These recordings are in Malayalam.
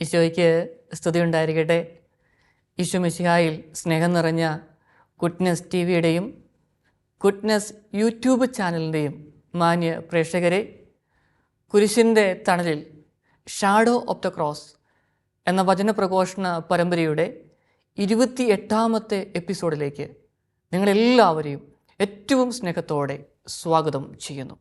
ഈശോയ്ക്ക് സ്തുതി ഉണ്ടായിരിക്കട്ടെ. ഈശോ മിശിഹായിൽ സ്നേഹം നിറഞ്ഞ ഗുഡ്നെസ് ടി വിയുടെയും ഗുഡ്നെസ് യൂട്യൂബ് ചാനലിൻ്റെയും മാന്യ പ്രേക്ഷകരെ, കുരിശിൻ്റെ തണലിൽ ഷാഡോ ഓഫ് ദ ക്രോസ് എന്ന വചനപ്രഘോഷണ പരമ്പരയുടെ 28ാമത്തെ എപ്പിസോഡിലേക്ക് നിങ്ങളെല്ലാവരെയും ഏറ്റവും സ്നേഹത്തോടെ സ്വാഗതം ചെയ്യുന്നു.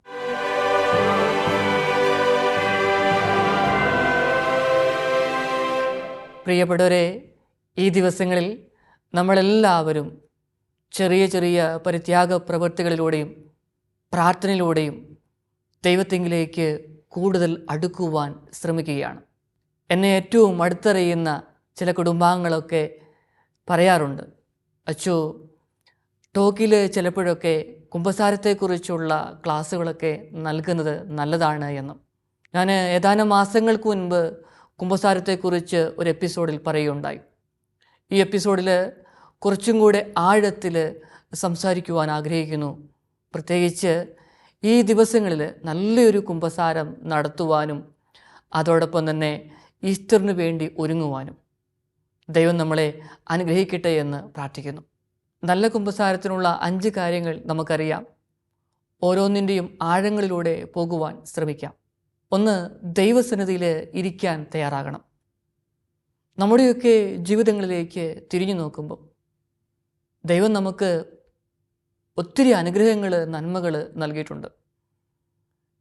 പ്രിയപ്പെട്ടവരെ, ഈ ദിവസങ്ങളിൽ നമ്മളെല്ലാവരും ചെറിയ ചെറിയ പരിത്യാഗ പ്രവൃത്തികളിലൂടെയും പ്രാർത്ഥനയിലൂടെയും ദൈവത്തിങ്കിലേക്ക് കൂടുതൽ അടുക്കുവാൻ ശ്രമിക്കുകയാണ്. എന്നെ ഏറ്റവും അടുത്തറിയുന്ന ചില കുടുംബാംഗങ്ങളൊക്കെ പറയാറുണ്ട്, അച്ചോ, ടോക്കിൽ ചിലപ്പോഴൊക്കെ കുമ്പസാരത്തെക്കുറിച്ചുള്ള ക്ലാസ്സുകളൊക്കെ നൽകുന്നത് നല്ലതാണ് എന്നും. ഞാൻ ഏതാനും മാസങ്ങൾക്ക് മുൻപ് കുമ്പസാരത്തെക്കുറിച്ച് ഒരു എപ്പിസോഡിൽ പറയുകയുണ്ടായി. ഈ എപ്പിസോഡിൽ കുറച്ചും കൂടെ ആഴത്തിൽ സംസാരിക്കുവാൻ ആഗ്രഹിക്കുന്നു. പ്രത്യേകിച്ച് ഈ ദിവസങ്ങളിൽ നല്ലൊരു കുമ്പസാരം നടത്തുവാനും അതോടൊപ്പം തന്നെ ഈസ്റ്ററിന് വേണ്ടി ഒരുങ്ങുവാനും ദൈവം നമ്മളെ അനുഗ്രഹിക്കട്ടെ എന്ന് പ്രാർത്ഥിക്കുന്നു. നല്ല കുമ്പസാരത്തിനുള്ള 5 കാര്യങ്ങൾ നമുക്കറിയാം. ഓരോന്നിൻ്റെയും ആഴങ്ങളിലൂടെ പോകുവാൻ ശ്രമിക്കാം. 1, ദൈവസന്നിധിയിൽ ഇരിക്കാൻ തയ്യാറാകണം. നമ്മുടെയൊക്കെ ജീവിതങ്ങളിലേക്ക് തിരിഞ്ഞു നോക്കുമ്പോൾ ദൈവം നമുക്ക് ഒത്തിരി അനുഗ്രഹങ്ങൾ, നന്മകൾ നൽകിയിട്ടുണ്ട്.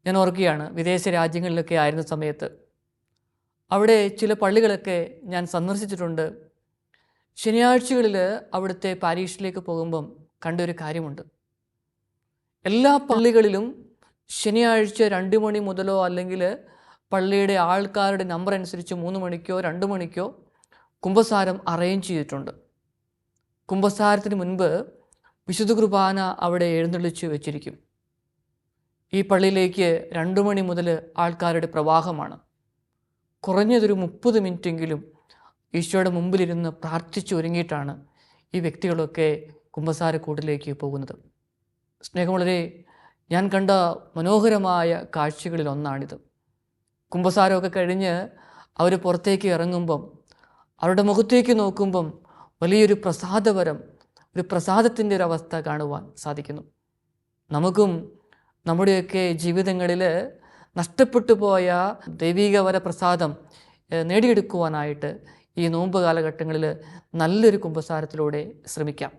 ഞാൻ ഓർക്കുകയാണ്, വിദേശ രാജ്യങ്ങളിലൊക്കെ ആയിരുന്ന സമയത്ത് അവിടെ ചില പള്ളികളൊക്കെ ഞാൻ സന്ദർശിച്ചിട്ടുണ്ട്. ശനിയാഴ്ചകളിൽ അവിടുത്തെ പാരീഷിലേക്ക് പോകുമ്പം കണ്ടൊരു കാര്യമുണ്ട്. എല്ലാ പള്ളികളിലും ശനിയാഴ്ച 2 മണി മുതലോ അല്ലെങ്കിൽ പള്ളിയുടെ ആൾക്കാരുടെ നമ്പർ അനുസരിച്ച് 3 മണിക്കോ 2 മണിക്കോ കുമ്പസാരം അറേഞ്ച് ചെയ്തിട്ടുണ്ട്. കുമ്പസാരത്തിന് മുൻപ് വിശുദ്ധ കുർബാന അവിടെ എഴുന്നള്ളിച്ച് വെച്ചിരിക്കും. ഈ പള്ളിയിലേക്ക് 2 മണി മുതൽ ആൾക്കാരുടെ പ്രവാഹമാണ്. കുറഞ്ഞതൊരു 30 മിനിറ്റെങ്കിലും ഈശോയുടെ മുമ്പിലിരുന്ന് പ്രാർത്ഥിച്ച് ഒരുങ്ങിയിട്ടാണ് ഈ വ്യക്തികളൊക്കെ കുമ്പസാരക്കൂട്ടിലേക്ക് പോകുന്നത്. സ്നേഹമുള്ളവരെ, ഞാൻ കണ്ട മനോഹരമായ കാഴ്ചകളിലൊന്നാണിത്. കുമ്പസാരമൊക്കെ കഴിഞ്ഞ് അവർ പുറത്തേക്ക് ഇറങ്ങുമ്പം അവരുടെ മുഖത്തേക്ക് നോക്കുമ്പം വലിയൊരു പ്രസാദപരം, ഒരു പ്രസാദത്തിൻ്റെ ഒരവസ്ഥ കാണുവാൻ സാധിക്കുന്നു. നമുക്കും നമ്മുടെയൊക്കെ ജീവിതങ്ങളിൽ നഷ്ടപ്പെട്ടു പോയ ദൈവിക വരപ്രസാദം നേടിയെടുക്കുവാനായിട്ട് ഈ നോമ്പ് കാലഘട്ടങ്ങളിൽ നല്ലൊരു കുമ്പസാരത്തിലൂടെ ശ്രമിക്കാം.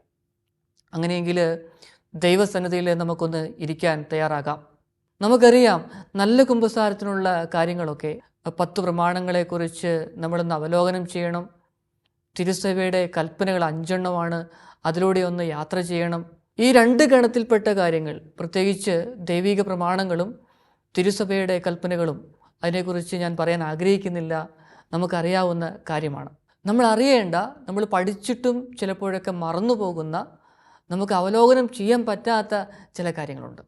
അങ്ങനെയെങ്കിൽ ദൈവസന്നിധിയിൽ നമുക്കൊന്ന് ഇരിക്കാൻ തയ്യാറാകാം. നമുക്കറിയാം, നല്ല കുമ്പസാരത്തിനുള്ള കാര്യങ്ങളൊക്കെ 10 പ്രമാണങ്ങളെക്കുറിച്ച് നമ്മളൊന്ന് അവലോകനം ചെയ്യണം. തിരുസഭയുടെ കൽപ്പനകൾ 5 അതിലൂടെ ഒന്ന് യാത്ര ചെയ്യണം. ഈ 2 ഗണത്തിൽപ്പെട്ട കാര്യങ്ങൾ, പ്രത്യേകിച്ച് ദൈവിക പ്രമാണങ്ങളും തിരുസഭയുടെ കൽപ്പനകളും, അതിനെക്കുറിച്ച് ഞാൻ പറയാൻ ആഗ്രഹിക്കുന്നില്ല. നമുക്കറിയാവുന്ന കാര്യമാണ്. നമ്മൾ അറിയേണ്ട, നമ്മൾ പഠിച്ചിട്ടും ചിലപ്പോഴൊക്കെ മറന്നു പോകുന്ന, നമുക്ക് അവലോകനം ചെയ്യാൻ പറ്റാത്ത ചില കാര്യങ്ങളുണ്ട്.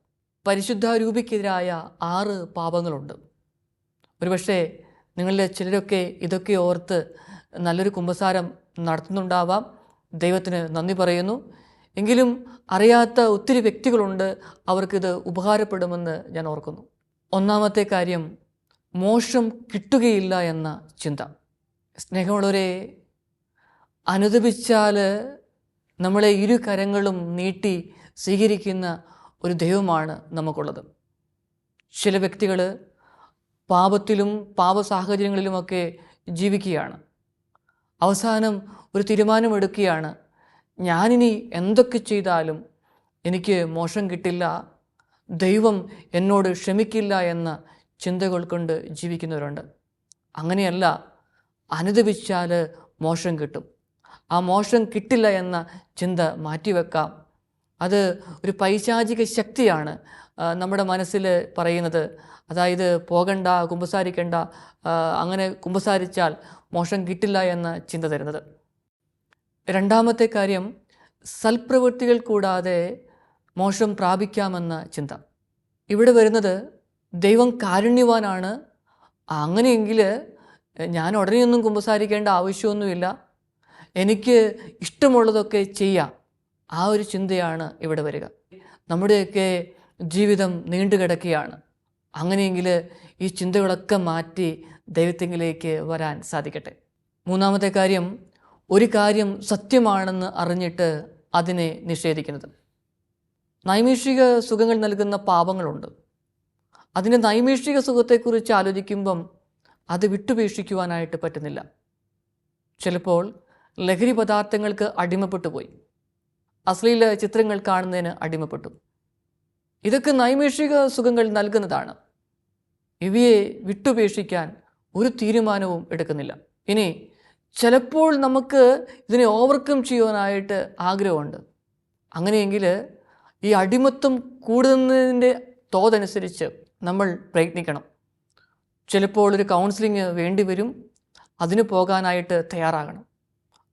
പരിശുദ്ധാരൂപിക്കെതിരായ 6 പാപങ്ങളുണ്ട്. ഒരുപക്ഷെ നിങ്ങളിൽ ചിലരൊക്കെ ഇതൊക്കെ ഓർത്ത് നല്ലൊരു കുമ്പസാരം നടത്തുന്നുണ്ടാവാം. ദൈവത്തിന് നന്ദി പറയുന്നു. എങ്കിലും അറിയാത്ത ഒത്തിരി വ്യക്തികളുണ്ട്, അവർക്കിത് ഉപകാരപ്പെടുമെന്ന് ഞാൻ ഓർക്കുന്നു. 1ാമത്തെ കാര്യം, മോക്ഷം കിട്ടുകയില്ല എന്ന ചിന്ത. സ്നേഹമുള്ളവരെ, അനുദപിച്ചാൽ നമ്മളെ 2 കരങ്ങളും നീട്ടി സ്വീകരിക്കുന്ന ഒരു ദൈവമാണ് നമുക്കുള്ളത്. ചില വ്യക്തികൾ പാപത്തിലും പാപ സാഹചര്യങ്ങളിലുമൊക്കെ ജീവിക്കുകയാണ്. അവസാനം ഒരു തീരുമാനമെടുക്കുകയാണ്, ഞാനിനി എന്തൊക്കെ ചെയ്താലും എനിക്ക് മോക്ഷം കിട്ടില്ല, ദൈവം എന്നോട് ക്ഷമിക്കില്ല എന്ന ചിന്തകൾ കൊണ്ട് ജീവിക്കുന്നവരുണ്ട്. അങ്ങനെയല്ല, അനുദപിച്ചാൽ മോക്ഷം കിട്ടും. ആ മോക്ഷം കിട്ടില്ല എന്ന ചിന്ത മാറ്റിവെക്കാം. അത് ഒരു പൈശാചിക ശക്തിയാണ് നമ്മുടെ മനസ്സിൽ പറയുന്നത്. അതായത് പോകണ്ട, കുമ്പസാരിക്കണ്ട, അങ്ങനെ കുമ്പസാരിച്ചാൽ മോക്ഷം കിട്ടില്ല എന്ന ചിന്ത തരുന്നത്. 2ാമത്തെ കാര്യം, സൽപ്രവൃത്തികൾ കൂടാതെ മോക്ഷം പ്രാപിക്കാമെന്ന ചിന്ത. ഇവിടെ വരുന്നത്, ദൈവം കാരുണ്യവാനാണ്, അങ്ങനെയെങ്കിൽ ഞാൻ ഉടനെയൊന്നും കുമ്പസാരിക്കേണ്ട ആവശ്യമൊന്നുമില്ല, എനിക്ക് ഇഷ്ടമുള്ളതൊക്കെ ചെയ്യാം. ആ ഒരു ചിന്തയാണ് ഇവിടെ വരിക. നമ്മുടെയൊക്കെ ജീവിതം നീണ്ടുകിടക്കുകയാണ്. അങ്ങനെയെങ്കിൽ ഈ ചിന്തകളൊക്കെ മാറ്റി ദൈവത്തിങ്കിലേക്ക് വരാൻ സാധിക്കട്ടെ. മൂന്നാമത്തെ കാര്യം, ഒരു കാര്യം സത്യമാണെന്ന് അറിഞ്ഞിട്ട് അതിനെ നിഷേധിക്കുന്നത്. നൈമിഷിക സുഖങ്ങൾ നൽകുന്ന പാപങ്ങളുണ്ട്. അതിൻ്റെ നൈമിഷിക സുഖത്തെക്കുറിച്ച് ആലോചിക്കുമ്പം അത് വിട്ടുപേക്ഷിക്കുവാനായിട്ട് പറ്റുന്നില്ല. ചിലപ്പോൾ ലഹരി പദാർത്ഥങ്ങൾക്ക് അടിമപ്പെട്ടു പോയി, അശ്ലീല ചിത്രങ്ങൾ കാണുന്നതിന് അടിമപ്പെട്ടു. ഇതൊക്കെ നൈമിഷിക സുഖങ്ങൾ നൽകുന്നതാണ്. ഇവയെ വിട്ടുപേക്ഷിക്കാൻ ഒരു തീരുമാനവും എടുക്കുന്നില്ല. ഇനി ചിലപ്പോൾ നമുക്ക് ഇതിനെ ഓവർകം ചെയ്യുവാനായിട്ട് ആഗ്രഹമുണ്ട്. അങ്ങനെയെങ്കിൽ ഈ അടിമത്വം കൂടുന്നതിൻ്റെ തോതനുസരിച്ച് നമ്മൾ പ്രയത്നിക്കണം. ചിലപ്പോൾ ഒരു കൗൺസിലിംഗ് വേണ്ടി വരും. അതിന് പോകാനായിട്ട് തയ്യാറാകണം.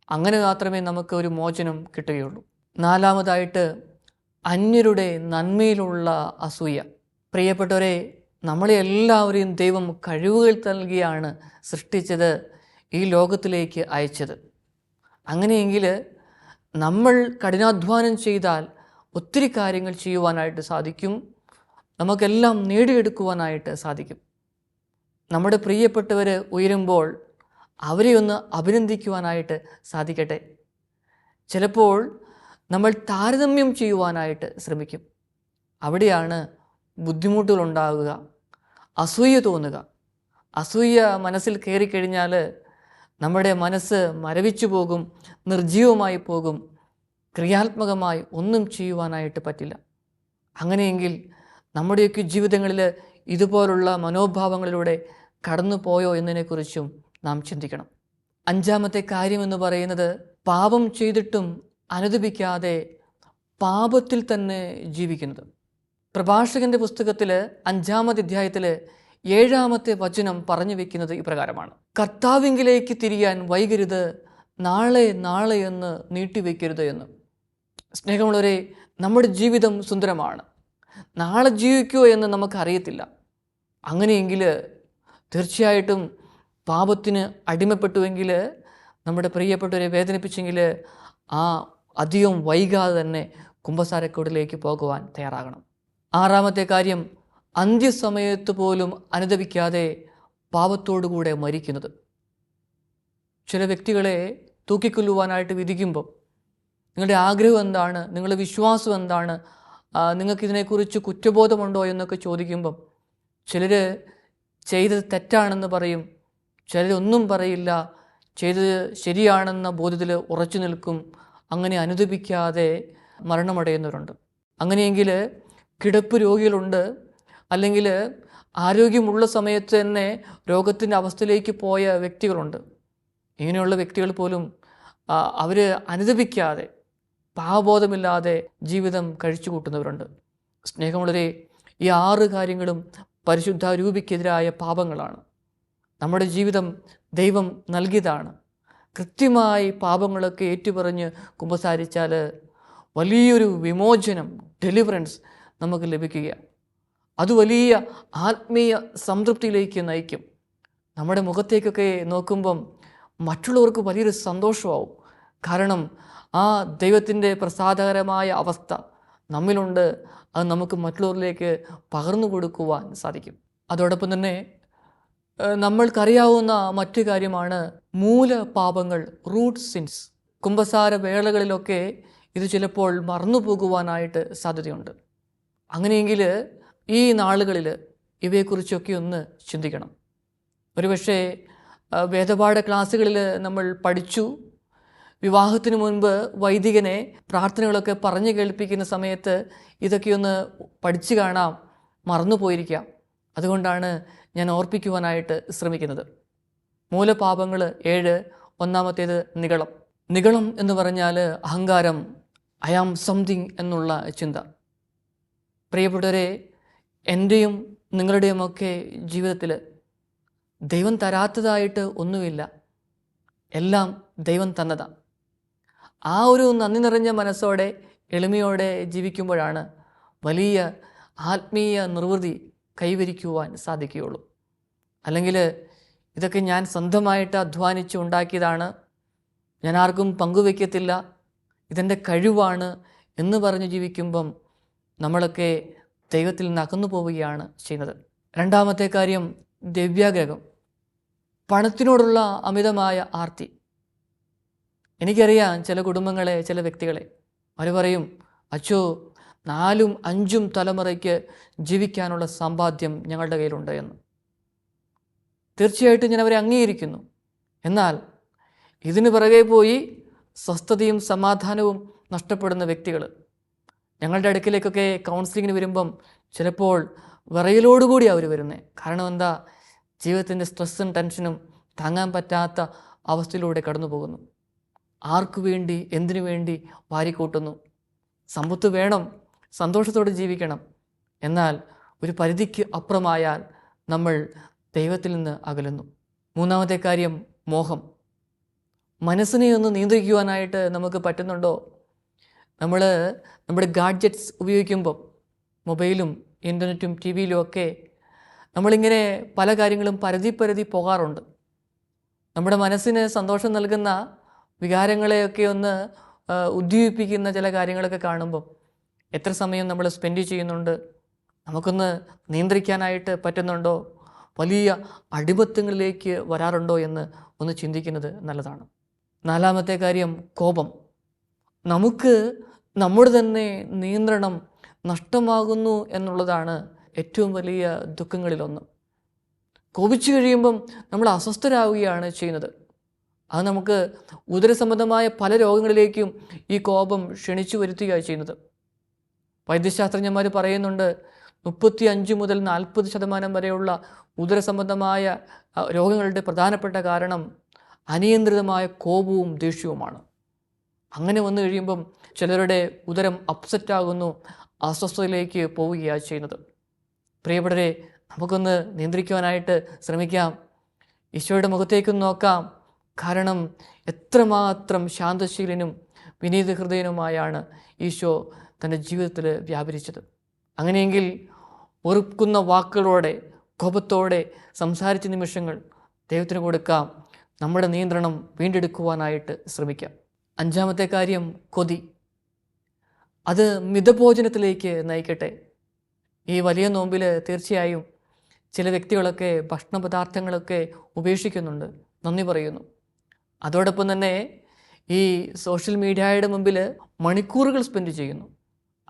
അങ്ങനെ മാത്രമേ നമുക്ക് ഒരു മോചനം കിട്ടുകയുള്ളൂ. നാലാമതായിട്ട്, അന്യരുടെ നന്മയിലുള്ള അസൂയ. പ്രിയപ്പെട്ടവരെ, നമ്മളെ എല്ലാവരെയും ദൈവം കഴിവുകൾ നൽകിയാണ് സൃഷ്ടിച്ചത്, ഈ ലോകത്തിലേക്ക് അയച്ചത്. അങ്ങനെയെങ്കിൽ നമ്മൾ കഠിനാധ്വാനം ചെയ്താൽ ഒത്തിരി കാര്യങ്ങൾ ചെയ്യുവാനായിട്ട് സാധിക്കും. നമുക്കെല്ലാം നേടിയെടുക്കുവാനായിട്ട് സാധിക്കും. നമ്മുടെ പ്രിയപ്പെട്ടവർ ഉയരുമ്പോൾ അവരെ ഒന്ന് അഭിനന്ദിക്കുവാനായിട്ട് സാധിക്കട്ടെ. ചിലപ്പോൾ നമ്മൾ താരതമ്യം ചെയ്യുവാനായിട്ട് ശ്രമിക്കും. അവിടെയാണ് ബുദ്ധിമുട്ടുകളുണ്ടാകുക, അസൂയ തോന്നുക. അസൂയ മനസ്സിൽ കയറിക്കഴിഞ്ഞാൽ നമ്മുടെ മനസ്സ് മരവിച്ചു പോകും, നിർജീവമായി പോകും, ക്രിയാത്മകമായി ഒന്നും ചെയ്യുവാനായിട്ട് പറ്റില്ല. അങ്ങനെയെങ്കിൽ നമ്മുടെയൊക്കെ ജീവിതങ്ങളിൽ ഇതുപോലുള്ള മനോഭാവങ്ങളിലൂടെ കടന്നു പോയോ എന്നതിനെക്കുറിച്ചും നാം ചിന്തിക്കണം. അഞ്ചാമത്തെ കാര്യമെന്ന് പറയുന്നത്, പാപം ചെയ്തിട്ടും അനുദപിക്കാതെ പാപത്തിൽ തന്നെ ജീവിക്കുന്നത്. പ്രഭാഷകൻ്റെ പുസ്തകത്തിൽ 5-ാമത്തെ അധ്യായത്തിൽ 7-ാമത്തെ വചനം പറഞ്ഞു വെക്കുന്നത് ഇപ്രകാരമാണ്: കർത്താവിങ്കിലേക്ക് തിരിയാൻ വൈകരുത്, നാളെ നാളെ എന്ന് നീട്ടിവെക്കരുത് എന്ന്. സ്നേഹമുള്ളവരെ, നമ്മുടെ ജീവിതം സുന്ദരമാണ്. നാളെ ജീവിക്കുമോ എന്ന് നമുക്കറിയത്തില്ല. അങ്ങനെയെങ്കിൽ തീർച്ചയായിട്ടും പാപത്തിന് അടിമപ്പെട്ടുവെങ്കിൽ, നമ്മുടെ പ്രിയപ്പെട്ടവരെ വേദനിപ്പിച്ചെങ്കിൽ, അധികം വൈകാതെ തന്നെ കുമ്പസാരക്കൂടിലേക്ക് പോകുവാൻ തയ്യാറാകണം. 6-ാമത്തെ കാര്യം, അന്ത്യസമയത്ത് പോലും അനുദപിക്കാതെ പാപത്തോടുകൂടെ മരിക്കുന്നത്. ചില വ്യക്തികളെ തൂക്കിക്കൊല്ലുവാനായിട്ട് വിധിക്കുമ്പോൾ നിങ്ങളുടെ ആഗ്രഹം എന്താണ്, നിങ്ങളുടെ വിശ്വാസം എന്താണ്, നിങ്ങൾക്കിതിനെക്കുറിച്ച് കുറ്റബോധമുണ്ടോ എന്നൊക്കെ ചോദിക്കുമ്പം ചിലർ ചെയ്തത് തെറ്റാണെന്ന് പറയും, ചിലരൊന്നും പറയില്ല, ചെയ്തത് ശരിയാണെന്ന ബോധ്യത്തിൽ ഉറച്ചു നിൽക്കും. അങ്ങനെ അനുദപിക്കാതെ മരണമടയുന്നവരുണ്ട്. അങ്ങനെയെങ്കിൽ കിടപ്പ് രോഗികളുണ്ട്, അല്ലെങ്കിൽ ആരോഗ്യമുള്ള സമയത്ത് തന്നെ രോഗത്തിൻ്റെ അവസ്ഥയിലേക്ക് പോയ വ്യക്തികളുണ്ട്. ഇങ്ങനെയുള്ള വ്യക്തികൾ പോലും അവർ അനുദപിക്കാതെ പാപബോധമില്ലാതെ ജീവിതം കഴിച്ചു കൂട്ടുന്നവരുണ്ട്. സ്നേഹമുള്ളവരെ, ഈ 6 കാര്യങ്ങളും പരിശുദ്ധ രൂപിക്കെതിരായ പാപങ്ങളാണ്. നമ്മുടെ ജീവിതം ദൈവം നൽകിയതാണ്. കൃത്യമായി പാപങ്ങളൊക്കെ ഏറ്റുപറഞ്ഞ് കുമ്പസാരിച്ചാൽ വലിയൊരു വിമോചനം, ഡെലിവറൻസ് നമുക്ക് ലഭിക്കുക. അത് വലിയ ആത്മീയ സംതൃപ്തിയിലേക്ക് നയിക്കും. നമ്മുടെ മുഖത്തേക്കൊക്കെ നോക്കുമ്പം മറ്റുള്ളവർക്ക് വലിയൊരു സന്തോഷമാവും. കാരണം ആ ദൈവത്തിൻ്റെ പ്രസാദകരമായ അവസ്ഥ നമ്മിലുണ്ട്. അത് നമുക്ക് മറ്റുള്ളവരിലേക്ക് പകർന്നു കൊടുക്കുവാൻ സാധിക്കും. അതോടൊപ്പം തന്നെ നമ്മൾക്കറിയാവുന്ന മറ്റു കാര്യമാണ് മൂലപാപങ്ങൾ, റൂട്ട് സിൻസ്. കുമ്പസാര വേളകളിലൊക്കെ ഇത് ചിലപ്പോൾ മറന്നു പോകുവാനായിട്ട് സാധ്യതയുണ്ട്. അങ്ങനെയെങ്കിൽ ഈ നാളുകളിൽ ഇവയെക്കുറിച്ചൊക്കെ ഒന്ന് ചിന്തിക്കണം. ഒരുപക്ഷെ വേദപാഠ ക്ലാസ്സുകളിൽ നമ്മൾ പഠിച്ചു, വിവാഹത്തിന് മുൻപ് വൈദികനെ പ്രാർത്ഥനകളൊക്കെ പറഞ്ഞു കേൾപ്പിക്കുന്ന സമയത്ത് ഇതൊക്കെയൊന്ന് പഠിച്ചു കാണാം, മറന്നുപോയിരിക്കാം. അതുകൊണ്ടാണ് ഞാൻ ഓർപ്പിക്കുവാനായിട്ട് ശ്രമിക്കുന്നത്. മൂലപാപങ്ങൾ 7. 1-ാമത്തേത് നിഗളം. നിഗളം എന്ന് പറഞ്ഞാൽ അഹങ്കാരം, ഐ ആം സംതിങ് എന്നുള്ള ചിന്ത. പ്രിയപ്പെട്ടവരെ, എൻ്റെയും നിങ്ങളുടെയുമൊക്കെ ജീവിതത്തിൽ ദൈവം തരാത്തതായിട്ട് ഒന്നുമില്ല, എല്ലാം ദൈവം തന്നതാണ്. ആ ഒരു നന്ദി നിറഞ്ഞ മനസ്സോടെ എളിമയോടെ ജീവിക്കുമ്പോഴാണ് വലിയ ആത്മീയ നിർവൃതി കൈവരിക്കുവാൻ സാധിക്കുകയുള്ളൂ. അല്ലെങ്കിൽ ഇതൊക്കെ ഞാൻ സ്വന്തമായിട്ട് അധ്വാനിച്ച് ഉണ്ടാക്കിയതാണ്, ഞാൻ ആർക്കും പങ്കുവയ്ക്കത്തില്ല, ഇതെൻ്റെ കഴിവാണ് എന്ന് പറഞ്ഞ് ജീവിക്കുമ്പം നമ്മളൊക്കെ ദൈവത്തിൽ നിന്ന് അകന്നു പോവുകയാണ് ചെയ്യുന്നത്. 2-ാമത്തെ കാര്യം ദിവ്യാഗ്രഹം. പണത്തിനോടുള്ള അമിതമായ ആർത്തി. എനിക്കറിയാം ചില കുടുംബങ്ങളെ, ചില വ്യക്തികളെ. അവർ പറയും, അച്ചോ 4ഉം 5ഉം തലമുറയ്ക്ക് ജീവിക്കാനുള്ള സമ്പാദ്യം ഞങ്ങളുടെ കയ്യിലുണ്ട് എന്ന്. തീർച്ചയായിട്ടും ഞാൻ അവരെ അംഗീകരിക്കുന്നു. എന്നാൽ ഇതിന് പിറകെ പോയി സ്വസ്ഥതയും സമാധാനവും നഷ്ടപ്പെടുന്ന വ്യക്തികൾ ഞങ്ങളുടെ അടുക്കിലേക്കൊക്കെ കൗൺസിലിങ്ങിന് വരുമ്പം ചിലപ്പോൾ വിറയലോടുകൂടി അവർ വരുന്നത്. കാരണം എന്താ? ജീവിതത്തിൻ്റെ സ്ട്രെസ്സും ടെൻഷനും താങ്ങാൻ പറ്റാത്ത അവസ്ഥയിലൂടെ കടന്നു പോകുന്നു. ആർക്കു വേണ്ടി, എന്തിനു വേണ്ടി വാരിക്കൂട്ടുന്നു? സമ്പത്ത് വേണം, സന്തോഷത്തോടെ ജീവിക്കണം. എന്നാൽ ഒരു പരിധിക്ക് അപ്പുറമായാൽ നമ്മൾ ദൈവത്തിൽ നിന്ന് അകലുന്നു. മൂന്നാമത്തെ കാര്യം മോഹം. മനസ്സിനെ ഒന്ന് നിയന്ത്രിക്കുവാനായിട്ട് നമുക്ക് പറ്റുന്നുണ്ടോ? നമ്മൾ നമ്മുടെ ഗാഡ്ജറ്റ്സ് ഉപയോഗിക്കുമ്പം, മൊബൈലും ഇൻ്റർനെറ്റും ടി വിയിലും ഒക്കെ നമ്മളിങ്ങനെ പല കാര്യങ്ങളും പരതി പോകാറുണ്ട്. നമ്മുടെ മനസ്സിന് സന്തോഷം നൽകുന്ന വികാരങ്ങളെയൊക്കെ ഒന്ന് ഉദ്ദീപിപ്പിക്കുന്ന ചില കാര്യങ്ങളൊക്കെ കാണുമ്പം എത്ര സമയം നമ്മൾ സ്പെൻഡ് ചെയ്യുന്നുണ്ട്? നമുക്കൊന്ന് നിയന്ത്രിക്കാനായിട്ട് പറ്റുന്നുണ്ടോ? വലിയ അടിമത്തങ്ങളിലേക്ക് വരാറുണ്ടോ എന്ന് ഒന്ന് ചിന്തിക്കുന്നത് നല്ലതാണ്. നാലാമത്തെ കാര്യം കോപം. നമുക്ക് നമ്മുടെ തന്നെ നിയന്ത്രണം നഷ്ടമാകുന്നു എന്നുള്ളതാണ് ഏറ്റവും വലിയ ദുഃഖങ്ങളിലൊന്ന്. കോപിച്ചു കഴിയുമ്പം നമ്മൾ അസ്വസ്ഥരാകുകയാണ് ചെയ്യുന്നത്. അത് നമുക്ക് ഉദരസംബന്ധമായ പല രോഗങ്ങളിലേക്കും ഈ കോപം ക്ഷണിച്ചു വരുത്തുകയാണ് ചെയ്യുന്നത്. വൈദ്യശാസ്ത്രജ്ഞന്മാർ പറയുന്നുണ്ട്, 35 മുതൽ 40% വരെയുള്ള ഉദരസംബന്ധമായ രോഗങ്ങളുടെ പ്രധാനപ്പെട്ട കാരണം അനിയന്ത്രിതമായ കോപവും ദേഷ്യവുമാണ്. അങ്ങനെ വന്നു കഴിയുമ്പം ചിലരുടെ ഉദരം അപ്സെറ്റാകുന്നു, അസ്വസ്ഥതയിലേക്ക് പോവുകയാണ് ചെയ്യുന്നത്. പ്രിയപ്പെട്ടവരെ, നമുക്കൊന്ന് നിയന്ത്രിക്കുവാനായിട്ട് ശ്രമിക്കാം. ഈശോയുടെ മുഖത്തേക്ക് നോക്കാം. കാരണം എത്രമാത്രം ശാന്തശീലനും വിനീത ഹൃദയനുമായാണ് ഈശോ തൻ്റെ ജീവിതത്തിൽ വ്യാപരിച്ചത്. അങ്ങനെയെങ്കിൽ വെറുക്കുന്ന വാക്കുകളോടെ, കോപത്തോടെ സംസാരിച്ച നിമിഷങ്ങൾ ദൈവത്തിന് കൊടുക്കാം. നമ്മുടെ നിയന്ത്രണം വീണ്ടെടുക്കുവാനായിട്ട് ശ്രമിക്കാം. അഞ്ചാമത്തെ കാര്യം കൊതി. അത് മിതഭോജനത്തിലേക്ക് നയിക്കട്ടെ. ഈ വലിയ നോമ്പിൽ തീർച്ചയായും ചില വ്യക്തികളൊക്കെ ഭക്ഷണ പദാർത്ഥങ്ങളൊക്കെ ഉപേക്ഷിക്കുന്നുണ്ട്, നന്ദി പറയുന്നു. അതോടൊപ്പം തന്നെ ഈ സോഷ്യൽ മീഡിയയുടെ മുമ്പിൽ മണിക്കൂറുകൾ സ്പെൻഡ് ചെയ്യുന്നു.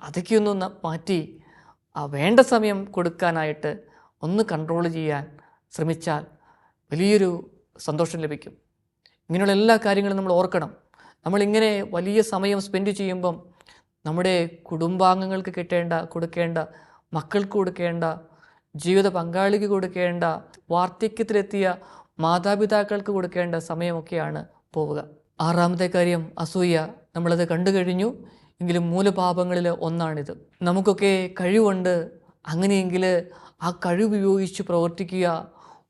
അതൊക്കെ ഒന്ന് മാറ്റി വേണ്ട സമയം കൊടുക്കാനായിട്ട് ഒന്ന് കൺട്രോൾ ചെയ്യാൻ ശ്രമിച്ചാൽ വലിയൊരു സന്തോഷം ലഭിക്കും. ഇങ്ങനെയുള്ള എല്ലാ കാര്യങ്ങളും നമ്മൾ ഓർക്കണം. നമ്മളിങ്ങനെ വലിയ സമയം സ്പെൻഡ് ചെയ്യുമ്പം നമ്മുടെ കുടുംബാംഗങ്ങൾക്ക് കൊടുക്കേണ്ട, മക്കൾക്ക് കൊടുക്കേണ്ട, ജീവിത പങ്കാളിക്ക് കൊടുക്കേണ്ട, വാർദ്ധക്യത്തിലെത്തിയ മാതാപിതാക്കൾക്ക് കൊടുക്കേണ്ട സമയമൊക്കെയാണ് പോവുക. ആറാമത്തെ കാര്യം അസൂയ. നമ്മളത് കണ്ടു കഴിഞ്ഞു. എങ്കിലും മൂലപാപങ്ങളിൽ ഒന്നാണിത്. നമുക്കൊക്കെ കഴിവുണ്ട്. അങ്ങനെയെങ്കിൽ ആ കഴിവ് ഉപയോഗിച്ച് പ്രവർത്തിക്കുക,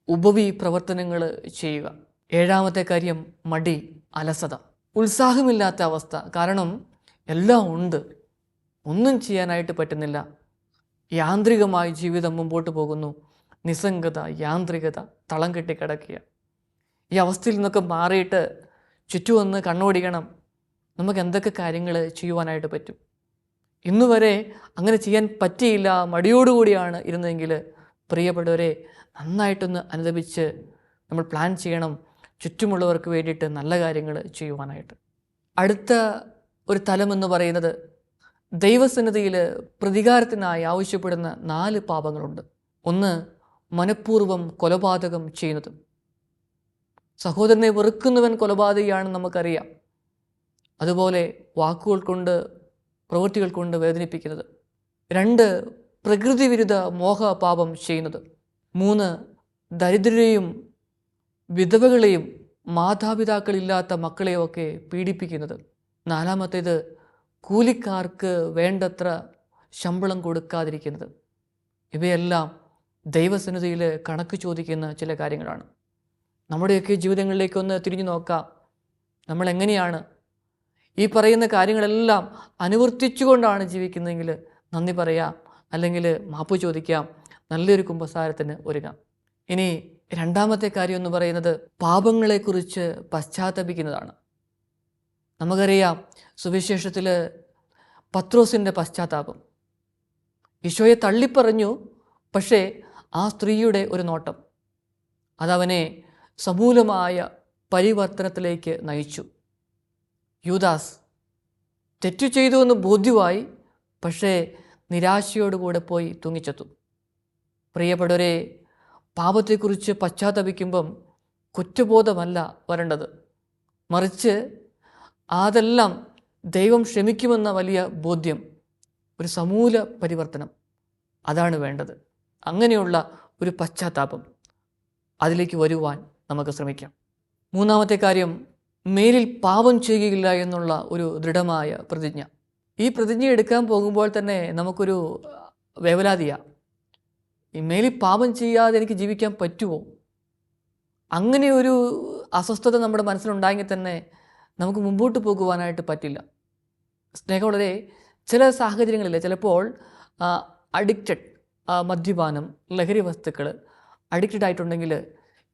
ഉപവി പ്രവർത്തനങ്ങൾ ചെയ്യുക. ഏഴാമത്തെ കാര്യം മടി, അലസത, ഉത്സാഹമില്ലാത്ത അവസ്ഥ. കാരണം എല്ലാം ഉണ്ട്, ഒന്നും ചെയ്യാനായിട്ട് പറ്റുന്നില്ല. യാന്ത്രികമായി ജീവിതം മുമ്പോട്ട് പോകുന്നു. നിസ്സംഗത, യാന്ത്രികത, തളം കെട്ടി കിടക്കുക. ഈ അവസ്ഥയിൽ നിന്നൊക്കെ മാറിയിട്ട് ചുറ്റുമൊന്ന് കണ്ണോടിക്കണം. നമുക്ക് എന്തൊക്കെ കാര്യങ്ങൾ ചെയ്യുവാനായിട്ട് പറ്റും? ഇന്നുവരെ അങ്ങനെ ചെയ്യാൻ പറ്റിയില്ല, മടിയോടുകൂടിയാണ് ഇരുന്നതെങ്കിൽ പ്രിയപ്പെട്ടവരെ, നന്നായിട്ടൊന്ന് അനുദപിച്ച് നമ്മൾ പ്ലാൻ ചെയ്യണം ചുറ്റുമുള്ളവർക്ക് വേണ്ടിയിട്ട് നല്ല കാര്യങ്ങൾ ചെയ്യുവാനായിട്ട്. അടുത്ത ഒരു തലമെന്ന് പറയുന്നത് ദൈവസന്നിധിയിൽ പ്രതികാരത്തിനായി ആവശ്യപ്പെടുന്ന 4 പാപങ്ങളുണ്ട്. ഒന്ന്, മനഃപൂർവ്വം കൊലപാതകം ചെയ്യുന്നത്. സഹോദരനെ വെറുക്കുന്നവൻ കൊലപാതകയാണെന്ന് നമുക്കറിയാം. അതുപോലെ വാക്കുകൾ കൊണ്ട്, പ്രവൃത്തികൾ കൊണ്ട് വേദനിപ്പിക്കുന്നത്. 2, പ്രകൃതി വിരുദ്ധ മോഹപാപം ചെയ്യുന്നത്. 3, ദരിദ്രരെയും വിധവകളെയും മാതാപിതാക്കളില്ലാത്ത മക്കളെയൊക്കെ പീഡിപ്പിക്കുന്നത്. 4, കൂലിക്കാർക്ക് വേണ്ടത്ര ശമ്പളം കൊടുക്കാതിരിക്കുന്നത്. ഇവയെല്ലാം ദൈവസന്നിധിയിൽ കണക്ക് ചോദിക്കുന്ന ചില കാര്യങ്ങളാണ്. നമ്മുടെയൊക്കെ ജീവിതങ്ങളിലേക്കൊന്ന് തിരിഞ്ഞു നോക്കാം. നമ്മൾ എങ്ങനെയാണ് ഈ പറയുന്ന കാര്യങ്ങളെല്ലാം അനുവർത്തിച്ചുകൊണ്ടാണ് ജീവിക്കുന്നതെങ്കിൽ നന്ദി പറയാം, അല്ലെങ്കിൽ മാപ്പ് ചോദിക്കാം, നല്ലൊരു കുമ്പസാരത്തിന് ഒരുങ്ങാം. ഇനി രണ്ടാമത്തെ കാര്യം എന്ന് പറയുന്നത് പാപങ്ങളെക്കുറിച്ച് പശ്ചാത്തപിക്കുന്നതാണ്. നമുക്കറിയാം സുവിശേഷത്തിൽ പത്രോസിൻ്റെ പശ്ചാത്താപം. ഈശോയെ തള്ളിപ്പറഞ്ഞു, പക്ഷേ ആ സ്ത്രീയുടെ ഒരു നോട്ടം അതവനെ സമൂലമായ പരിവർത്തനത്തിലേക്ക് നയിച്ചു. യൂദാസ് തെറ്റു ചെയ്തു എന്ന് ബോധ്യമായി, പക്ഷേ നിരാശയോടുകൂടെ പോയി തൂങ്ങിച്ചെത്തു. പ്രിയപ്പെട്ടവരെ, പാപത്തെക്കുറിച്ച് പശ്ചാത്തപിക്കുമ്പം കുറ്റബോധമല്ല വരേണ്ടത്, മറിച്ച് അതെല്ലാം ദൈവം ക്ഷമിക്കുമെന്ന വലിയ ബോധ്യം, ഒരു സമൂല പരിവർത്തനം, അതാണ് വേണ്ടത്. അങ്ങനെയുള്ള ഒരു പശ്ചാത്താപം, അതിലേക്ക് വരുവാൻ നമുക്ക് ശ്രമിക്കാം. മൂന്നാമത്തെ കാര്യം, മേലിൽ പാപം ചെയ്യുകയില്ല എന്നുള്ള ഒരു ദൃഢമായ പ്രതിജ്ഞ. ഈ പ്രതിജ്ഞ എടുക്കാൻ പോകുമ്പോൾ തന്നെ നമുക്കൊരു വേവലാതിയാണ്. ഈ മേലിൽ പാപം ചെയ്യാതെ എനിക്ക് ജീവിക്കാൻ പറ്റുമോ? അങ്ങനെ ഒരു അസ്വസ്ഥത നമ്മുടെ മനസ്സിലുണ്ടായെങ്കിൽ തന്നെ നമുക്ക് മുമ്പോട്ട് പോകുവാനായിട്ട് പറ്റില്ല. സ്നേഹമുള്ളവരെ, ചില സാഹചര്യങ്ങളിൽ ചിലപ്പോൾ അഡിക്റ്റഡ്, മദ്യപാനം, ലഹരി വസ്തുക്കൾ അഡിക്റ്റഡ് ആയിട്ടുണ്ടെങ്കിൽ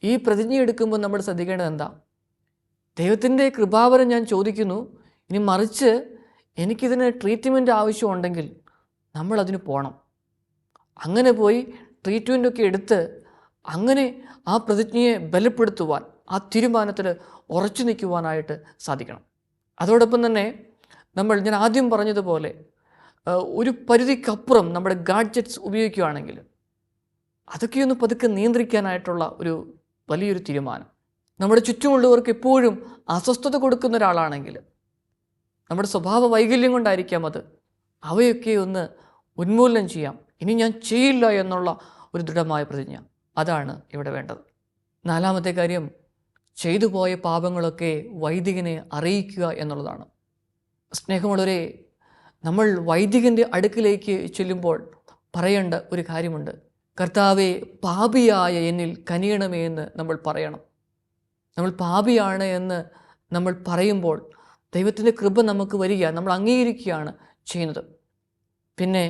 ഈ പ്രതിജ്ഞ എടുക്കുമ്പോൾ നമ്മൾ ശ്രദ്ധിക്കേണ്ടത് എന്താ? ദൈവത്തിൻ്റെ കൃപാവരം ഞാൻ ചോദിക്കുന്നു, ഇനി മറിച്ച് എനിക്കിതിന് ട്രീറ്റ്മെൻറ്റ് ആവശ്യമുണ്ടെങ്കിൽ നമ്മളതിന് പോകണം. അങ്ങനെ പോയി ട്രീറ്റ്മെൻറ്റൊക്കെ എടുത്ത് അങ്ങനെ ആ പ്രതിജ്ഞയെ ബലപ്പെടുത്തുവാൻ, ആ തീരുമാനത്തിൽ ഉറച്ചു നിൽക്കുവാനായിട്ട് സാധിക്കണം. അതോടൊപ്പം തന്നെ ഞാൻ ആദ്യം പറഞ്ഞതുപോലെ ഒരു പരിധിക്കപ്പുറം നമ്മുടെ ഗാഡ്ജറ്റ്സ് ഉപയോഗിക്കുകയാണെങ്കിൽ അതൊക്കെയൊന്ന് പതുക്കെ നിയന്ത്രിക്കാനായിട്ടുള്ള ഒരു വലിയൊരു തീരുമാനം. നമ്മുടെ ചുറ്റുമുള്ളവർക്ക് എപ്പോഴും അസ്വസ്ഥത കൊടുക്കുന്ന ഒരാളാണെങ്കിൽ, നമ്മുടെ സ്വഭാവ വൈകല്യം കൊണ്ടായിരിക്കാം അത്, അവയൊക്കെ ഒന്ന് ഉന്മൂലനം ചെയ്യാം. ഇനി ഞാൻ ചെയ്യില്ല എന്നുള്ള ഒരു ദൃഢമായ പ്രതിജ്ഞ, അതാണ് ഇവിടെ വേണ്ടത്. നാലാമത്തെ കാര്യം, ചെയ്തു പോയ പാപങ്ങളൊക്കെ വൈദികനെ അറിയിക്കുക എന്നുള്ളതാണ്. സ്നേഹമുള്ളവരെ, നമ്മൾ വൈദികൻ്റെ അടുക്കിലേക്ക് ചെല്ലുമ്പോൾ പറയേണ്ട ഒരു കാര്യമുണ്ട്. കർത്താവെ, പാപിയായ എന്നിൽ കനിയണമേ എന്ന് നമ്മൾ പറയണം. നമ്മൾ പാപിയാണ് എന്ന് നമ്മൾ പറയുമ്പോൾ ദൈവത്തിൻ്റെ കൃപ നമുക്ക് വരിക, നമ്മൾ അംഗീകരിക്കുകയാണ് ചെയ്യുന്നത്. പിന്നെ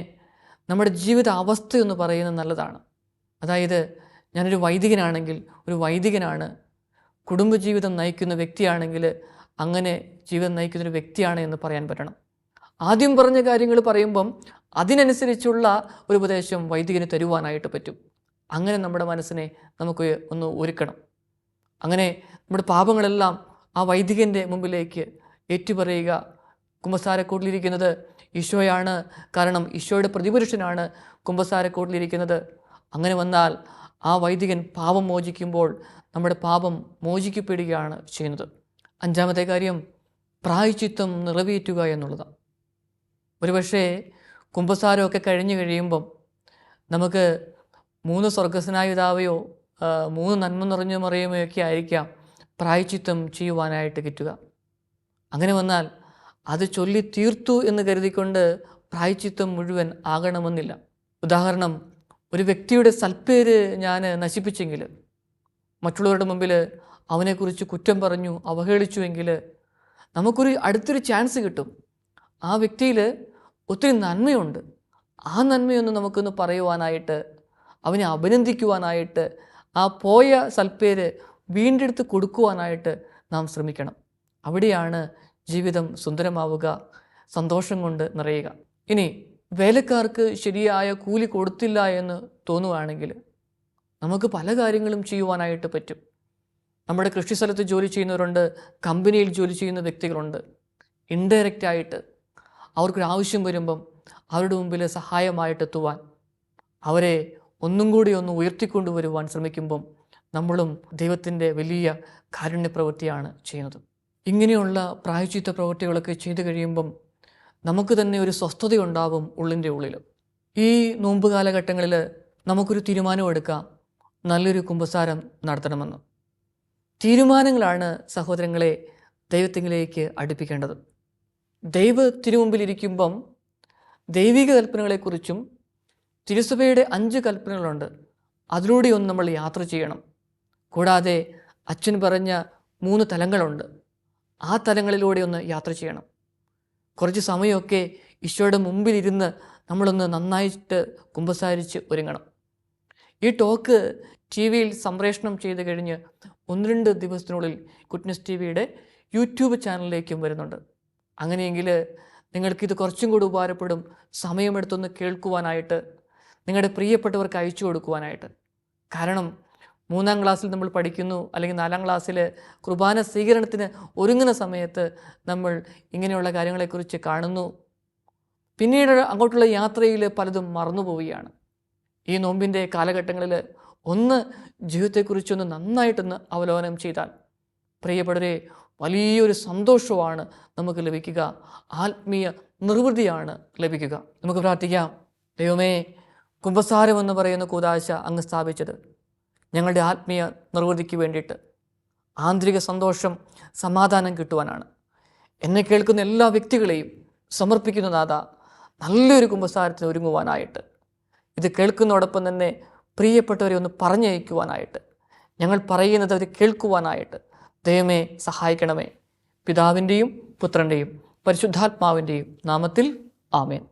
നമ്മുടെ ജീവിത അവസ്ഥയൊന്ന് പറയുന്നത് നല്ലതാണ്. അതായത്, ഞാനൊരു വൈദികനാണെങ്കിൽ ഒരു വൈദികനാണ്, കുടുംബജീവിതം നയിക്കുന്ന വ്യക്തിയാണെങ്കിൽ അങ്ങനെ ജീവിതം നയിക്കുന്നൊരു വ്യക്തിയാണ് എന്ന് പറയാൻ പറ്റണം. ആദ്യം പറഞ്ഞ കാര്യങ്ങൾ പറയുമ്പം അതിനനുസരിച്ചുള്ള ഒരു ഉപദേശം വൈദികന് തരുവാനായിട്ട് പറ്റും. അങ്ങനെ നമ്മുടെ മനസ്സിനെ നമുക്ക് ഒന്ന് ഒരുക്കണം. അങ്ങനെ നമ്മുടെ പാപങ്ങളെല്ലാം ആ വൈദികൻ്റെ മുമ്പിലേക്ക് ഏറ്റുപറയുക. കുമ്പസാരക്കൂട്ടിലിരിക്കുന്നത് ഈശോയാണ്, കാരണം ഈശോയുടെ പ്രതിപുരുഷനാണ് കുമ്പസാരക്കൂട്ടിലിരിക്കുന്നത്. അങ്ങനെ വന്നാൽ ആ വൈദികൻ പാപം മോചിക്കുമ്പോൾ നമ്മുടെ പാപം മോചിക്കപ്പെടുകയാണ് ചെയ്യുന്നത്. അഞ്ചാമത്തെ കാര്യം, പ്രായശ്ചിത്തം നിറവേറ്റുക എന്നുള്ളതാണ്. ഒരുപക്ഷേ കുമ്പസാരമൊക്കെ കഴിഞ്ഞ് കഴിയുമ്പം നമുക്ക് 3 സ്വർഗസ്വനായ പിതാവയോ 3 നന്മ നിറഞ്ഞ മറിയമോ ഒക്കെ ആയിരിക്കാം പ്രായശ്ചിത്തം ചെയ്യുവാനായിട്ട് കിട്ടുക. അങ്ങനെ വന്നാൽ അത് ചൊല്ലി തീർത്തു എന്ന് കരുതിക്കൊണ്ട് പ്രായശ്ചിത്തം മുഴുവൻ ആകണമെന്നില്ല. ഉദാഹരണം, ഒരു വ്യക്തിയുടെ സൽപ്പേര് ഞാൻ നശിപ്പിച്ചെങ്കിൽ, മറ്റുള്ളവരുടെ മുമ്പിൽ അവനെക്കുറിച്ച് കുറ്റം പറഞ്ഞു അവഹേളിച്ചുവെങ്കിൽ നമുക്കൊരു അടുത്തൊരു ചാൻസ് കിട്ടും. ആ വ്യക്തിയിൽ ഒത്തിരി നന്മയുണ്ട്, ആ നന്മയൊന്ന് നമുക്കൊന്ന് പറയുവാനായിട്ട്, അവനെ അഭിനന്ദിക്കുവാനായിട്ട്, ആ പോയ സൽപ്പേര് വീണ്ടെടുത്ത് കൊടുക്കുവാനായിട്ട് നാം ശ്രമിക്കണം. അവിടെയാണ് ജീവിതം സുന്ദരമാവുക, സന്തോഷം കൊണ്ട് നിറയുക. ഇനി വേലക്കാർക്ക് ശരിയായ കൂലി കൊടുത്തില്ല എന്ന് തോന്നുകയാണെങ്കിൽ നമുക്ക് പല കാര്യങ്ങളും ചെയ്യുവാനായിട്ട് പറ്റും. നമ്മുടെ കൃഷിസ്ഥലത്ത് ജോലി ചെയ്യുന്നവരുണ്ട്, കമ്പനിയിൽ ജോലി ചെയ്യുന്ന വ്യക്തികളുണ്ട്. ഇൻഡയറക്റ്റായിട്ട് അവർക്കൊരാവശ്യം വരുമ്പം അവരുടെ മുമ്പിൽ സഹായമായിട്ടെത്തുവാൻ, അവരെ ഒന്നും കൂടി ഒന്ന് ഉയർത്തിക്കൊണ്ടുവരുവാൻ ശ്രമിക്കുമ്പം നമ്മളും ദൈവത്തിൻ്റെ വലിയ കാരുണ്യപ്രവൃത്തിയാണ് ചെയ്യുന്നത്. ഇങ്ങനെയുള്ള പ്രായശ്ചിത്ത പ്രവൃത്തികളൊക്കെ ചെയ്തു കഴിയുമ്പം നമുക്ക് തന്നെ ഒരു സ്വസ്ഥതയുണ്ടാവും ഉള്ളിൻ്റെ ഉള്ളിൽ. ഈ നോമ്പ് കാലഘട്ടങ്ങളിൽ നമുക്കൊരു തീരുമാനമെടുക്കാം, നല്ലൊരു കുമ്പസാരം നടത്തണമെന്ന്. തീരുമാനങ്ങളാണ് സഹോദരങ്ങളെ ദൈവത്തിലേക്ക് അടുപ്പിക്കേണ്ടത്. ദൈവ തിരുമുമ്പിലിരിക്കുമ്പം ദൈവിക കൽപ്പനകളെക്കുറിച്ചും തിരുസഭയുടെ 5 കൽപ്പനകളുണ്ട്, അതിലൂടെയൊന്ന് നമ്മൾ യാത്ര ചെയ്യണം. കൂടാതെ അച്ഛൻ പറഞ്ഞ 3 തലങ്ങളുണ്ട്, ആ തലങ്ങളിലൂടെ ഒന്ന് യാത്ര ചെയ്യണം. കുറച്ച് സമയമൊക്കെ ഈശോയുടെ മുമ്പിലിരുന്ന് നമ്മളൊന്ന് നന്നായിട്ട് കുമ്പസാരിച്ച് ഒരുങ്ങണം. ഈ ടോക്ക് ടി വിയിൽ സംപ്രേഷണം ചെയ്ത് കഴിഞ്ഞ് 1-2 ദിവസത്തിനുള്ളിൽ ഗുഡ്നസ് ടി വിയുടെ യൂട്യൂബ് ചാനലിലേക്കും വരുന്നുണ്ട്. അങ്ങനെയെങ്കിൽ നിങ്ങൾക്കിത് കുറച്ചും കൂടി ഉപകാരപ്പെടും. സമയമെടുത്തൊന്ന് കേൾക്കുവാനായിട്ട്, നിങ്ങളുടെ പ്രിയപ്പെട്ടവർക്ക് അയച്ചു കൊടുക്കുവാനായിട്ട്. കാരണം 3-ാം ക്ലാസ്സിൽ നമ്മൾ പഠിക്കുന്നു, അല്ലെങ്കിൽ 4-ാം ക്ലാസ്സിൽ കുർബാന സ്വീകരണത്തിന് ഒരുങ്ങുന്ന സമയത്ത് നമ്മൾ ഇങ്ങനെയുള്ള കാര്യങ്ങളെക്കുറിച്ച് കാണുന്നു. പിന്നീട് അങ്ങോട്ടുള്ള യാത്രയിൽ പലതും മറന്നു പോവുകയാണ്. ഈ നോമ്പിൻ്റെ കാലഘട്ടങ്ങളിൽ ജീവിതത്തെക്കുറിച്ചൊന്ന് നന്നായിട്ടൊന്ന് അവലോകനം ചെയ്താൽ പ്രിയപ്പെട്ടവരെ വലിയൊരു സന്തോഷമാണ് നമുക്ക് ലഭിക്കുക, ആത്മീയ നിർവൃതിയാണ് ലഭിക്കുക. നമുക്ക് പ്രാർത്ഥിക്കാം. ദൈവമേ, കുമ്പസാരം എന്ന് പറയുന്ന കൂദാശ അങ്ങ് സ്ഥാപിച്ചത് ഞങ്ങളുടെ ആത്മീയ നിർവൃതിക്ക് വേണ്ടിയിട്ട്, ആന്തരിക സന്തോഷം, സമാധാനം കിട്ടുവാനാണ്. എന്നെ കേൾക്കുന്ന എല്ലാ വ്യക്തികളെയും സമർപ്പിക്കുന്ന നാഥ, നല്ലൊരു കുമ്പസാരത്തിന് ഒരുങ്ങുവാനായിട്ട്, ഇത് കേൾക്കുന്നതോടൊപ്പം തന്നെ പ്രിയപ്പെട്ടവരെ ഒന്ന് പറഞ്ഞയക്കുവാനായിട്ട്, ഞങ്ങൾ പറയുന്നത് അവർ കേൾക്കുവാനായിട്ട് ദൈവമേ സഹായിക്കണമേ. പിതാവിൻ്റെയും പുത്രൻ്റെയും പരിശുദ്ധാത്മാവിൻ്റെയും നാമത്തിൽ ആമേൻ.